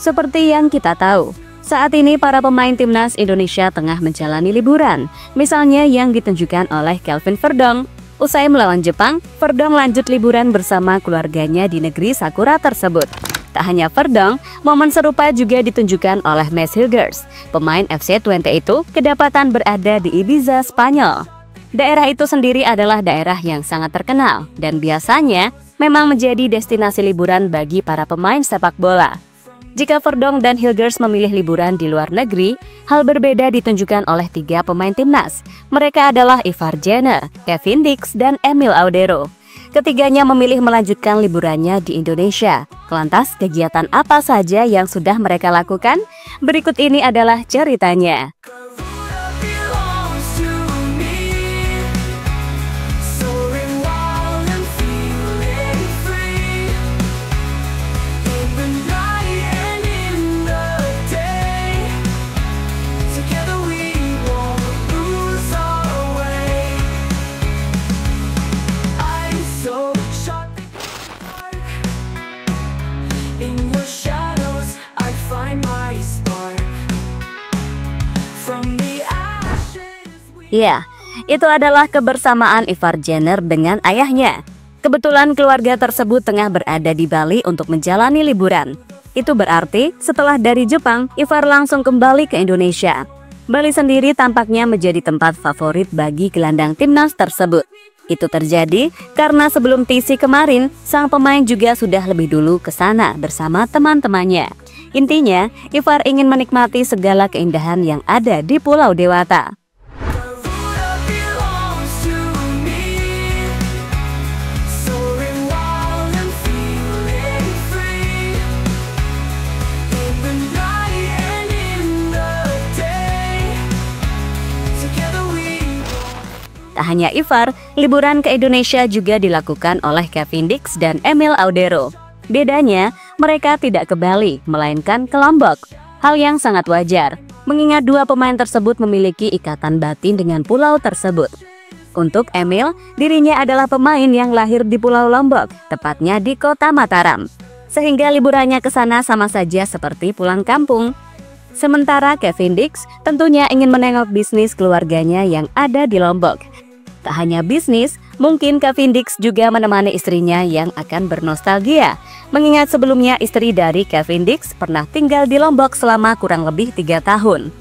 Seperti yang kita tahu, saat ini para pemain timnas Indonesia tengah menjalani liburan. Misalnya yang ditunjukkan oleh Kelvin Verdong. Usai melawan Jepang, Verdong lanjut liburan bersama keluarganya di negeri Sakura tersebut. Tak hanya Verdong, momen serupa juga ditunjukkan oleh Max Hilgers. Pemain FC Twente itu kedapatan berada di Ibiza, Spanyol. Daerah itu sendiri adalah daerah yang sangat terkenal dan biasanya memang menjadi destinasi liburan bagi para pemain sepak bola. Jika Verdong dan Hilgers memilih liburan di luar negeri, hal berbeda ditunjukkan oleh 3 pemain timnas. Mereka adalah Ivar Jenner, Kevin Dix, dan Emil Audero. Ketiganya memilih melanjutkan liburannya di Indonesia. Lantas, kegiatan apa saja yang sudah mereka lakukan? Berikut ini adalah ceritanya. Ya, itu adalah kebersamaan Ivar Jenner dengan ayahnya. Kebetulan keluarga tersebut tengah berada di Bali untuk menjalani liburan. Itu berarti setelah dari Jepang, Ivar langsung kembali ke Indonesia. Bali sendiri tampaknya menjadi tempat favorit bagi gelandang timnas tersebut. Itu terjadi karena sebelum TC kemarin, sang pemain juga sudah lebih dulu ke sana bersama teman-temannya. Intinya, Ivar ingin menikmati segala keindahan yang ada di Pulau Dewata. Tak hanya Ivar, liburan ke Indonesia juga dilakukan oleh Kevin Dix dan Emil Audero. Bedanya, mereka tidak ke Bali, melainkan ke Lombok. Hal yang sangat wajar, mengingat 2 pemain tersebut memiliki ikatan batin dengan pulau tersebut. Untuk Emil, dirinya adalah pemain yang lahir di Pulau Lombok, tepatnya di kota Mataram. Sehingga liburannya ke sana sama saja seperti pulang kampung. Sementara Kevin Dix tentunya ingin menengok bisnis keluarganya yang ada di Lombok. Tak hanya bisnis, mungkin Kevin Dix juga menemani istrinya yang akan bernostalgia. Mengingat sebelumnya istri dari Kevin Dix pernah tinggal di Lombok selama kurang lebih 3 tahun.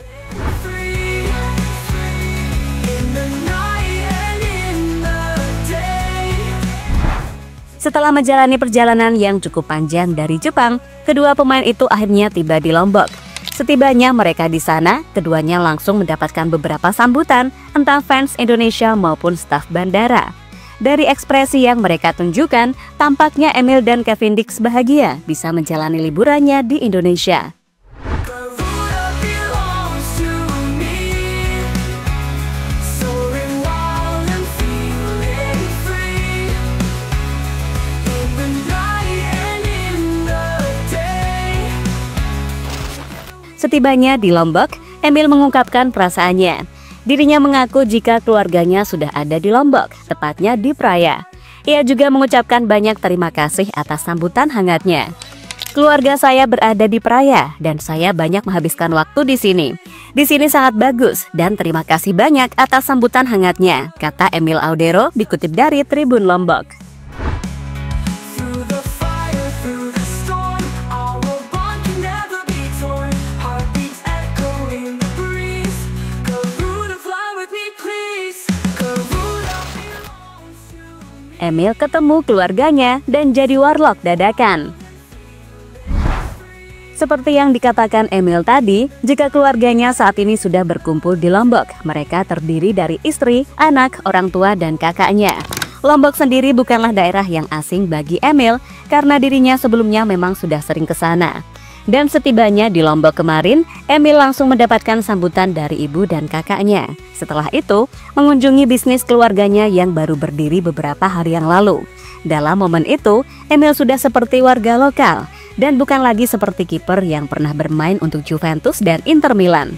Setelah menjalani perjalanan yang cukup panjang dari Jepang, kedua pemain itu akhirnya tiba di Lombok. Setibanya mereka di sana, keduanya langsung mendapatkan beberapa sambutan, entah fans Indonesia maupun staf bandara. Dari ekspresi yang mereka tunjukkan, tampaknya Emil dan Kevin Dix bahagia bisa menjalani liburannya di Indonesia. Setibanya di Lombok, Emil mengungkapkan perasaannya. Dirinya mengaku jika keluarganya sudah ada di Lombok, tepatnya di Praia. Ia juga mengucapkan banyak terima kasih atas sambutan hangatnya. Keluarga saya berada di Praia dan saya banyak menghabiskan waktu di sini. Di sini sangat bagus dan terima kasih banyak atas sambutan hangatnya, kata Emil Audero dikutip dari Tribun Lombok. Emil ketemu keluarganya dan jadi warlock dadakan. Seperti yang dikatakan Emil tadi, jika keluarganya saat ini sudah berkumpul di Lombok, mereka terdiri dari istri, anak, orang tua, dan kakaknya. Lombok sendiri bukanlah daerah yang asing bagi Emil karena dirinya sebelumnya memang sudah sering ke sana. Dan setibanya di Lombok kemarin, Emil langsung mendapatkan sambutan dari ibu dan kakaknya. Setelah itu, mengunjungi bisnis keluarganya yang baru berdiri beberapa hari yang lalu. Dalam momen itu, Emil sudah seperti warga lokal dan bukan lagi seperti kiper yang pernah bermain untuk Juventus dan Inter Milan.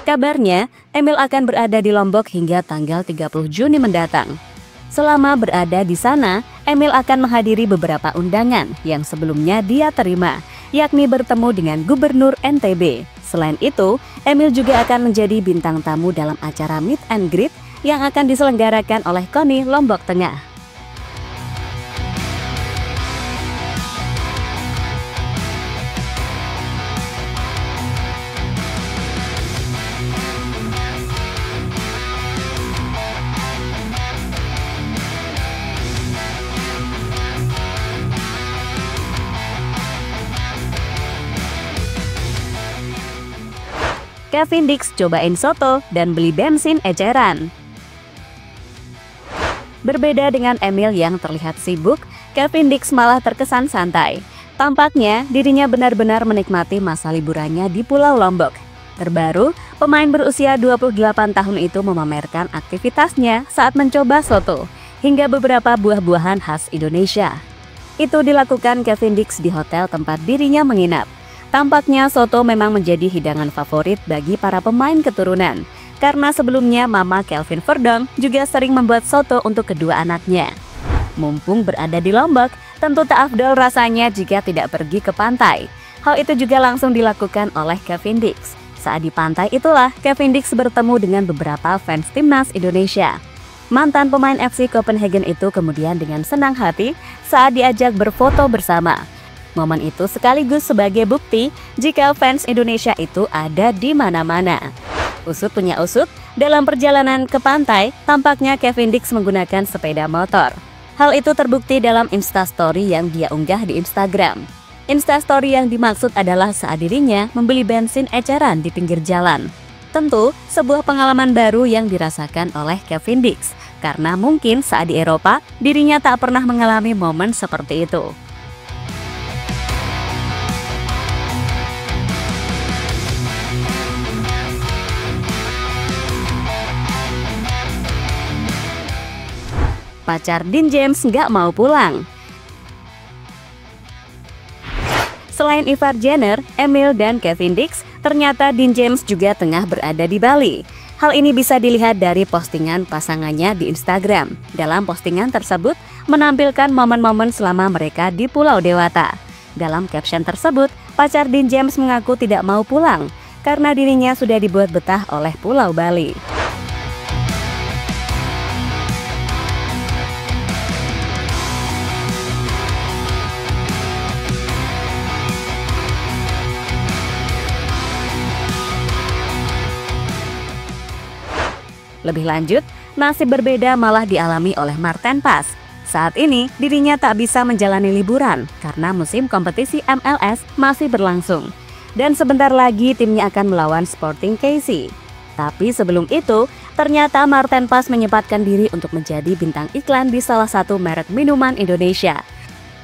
Kabarnya, Emil akan berada di Lombok hingga tanggal 30 Juni mendatang. Selama berada di sana, Emil akan menghadiri beberapa undangan yang sebelumnya dia terima, yakni bertemu dengan Gubernur NTB. Selain itu, Emil juga akan menjadi bintang tamu dalam acara Meet and Greet yang akan diselenggarakan oleh KONI Lombok Tengah. Kevin Dix cobain soto dan beli bensin eceran. Berbeda dengan Emil yang terlihat sibuk, Kevin Dix malah terkesan santai. Tampaknya dirinya benar-benar menikmati masa liburannya di Pulau Lombok. Terbaru, pemain berusia 28 tahun itu memamerkan aktivitasnya saat mencoba soto, hingga beberapa buah-buahan khas Indonesia. Itu dilakukan Kevin Dix di hotel tempat dirinya menginap. Tampaknya soto memang menjadi hidangan favorit bagi para pemain keturunan, karena sebelumnya Mama Kelvin Verdong juga sering membuat soto untuk kedua anaknya. Mumpung berada di Lombok, tentu tak afdol rasanya jika tidak pergi ke pantai. Hal itu juga langsung dilakukan oleh Kevin Dix. Saat di pantai itulah Kevin Dix bertemu dengan beberapa fans timnas Indonesia. Mantan pemain FC Copenhagen itu kemudian dengan senang hati saat diajak berfoto bersama. Momen itu sekaligus sebagai bukti jika fans Indonesia itu ada di mana-mana. Usut punya usut, dalam perjalanan ke pantai, tampaknya Kevin Dix menggunakan sepeda motor. Hal itu terbukti dalam Instastory yang dia unggah di Instagram. Instastory yang dimaksud adalah saat dirinya membeli bensin eceran di pinggir jalan. Tentu, sebuah pengalaman baru yang dirasakan oleh Kevin Dix, karena mungkin saat di Eropa, dirinya tak pernah mengalami momen seperti itu. Pacar Dean James nggak mau pulang. Selain Ivar Jenner, Emil, dan Kevin Dix, ternyata Dean James juga tengah berada di Bali. Hal ini bisa dilihat dari postingan pasangannya di Instagram. Dalam postingan tersebut, menampilkan momen-momen selama mereka di Pulau Dewata. Dalam caption tersebut, pacar Dean James mengaku tidak mau pulang, karena dirinya sudah dibuat betah oleh Pulau Bali. Lebih lanjut, nasib berbeda malah dialami oleh Marten Pas. Saat ini, dirinya tak bisa menjalani liburan karena musim kompetisi MLS masih berlangsung. Dan sebentar lagi timnya akan melawan Sporting KC. Tapi sebelum itu, ternyata Marten Pas menyempatkan diri untuk menjadi bintang iklan di salah satu merek minuman Indonesia.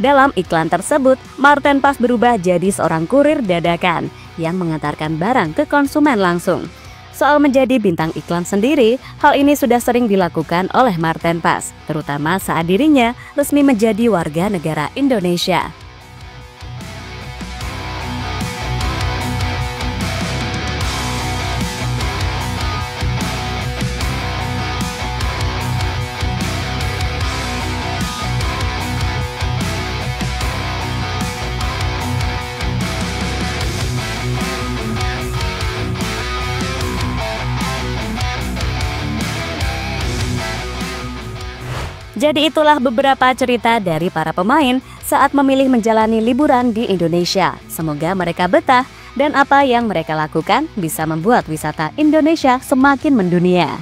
Dalam iklan tersebut, Marten Pas berubah jadi seorang kurir dadakan yang mengantarkan barang ke konsumen langsung. Soal menjadi bintang iklan sendiri, hal ini sudah sering dilakukan oleh Marten Pas, terutama saat dirinya resmi menjadi warga negara Indonesia. Jadi itulah beberapa cerita dari para pemain saat memilih menjalani liburan di Indonesia. Semoga mereka betah dan apa yang mereka lakukan bisa membuat wisata Indonesia semakin mendunia.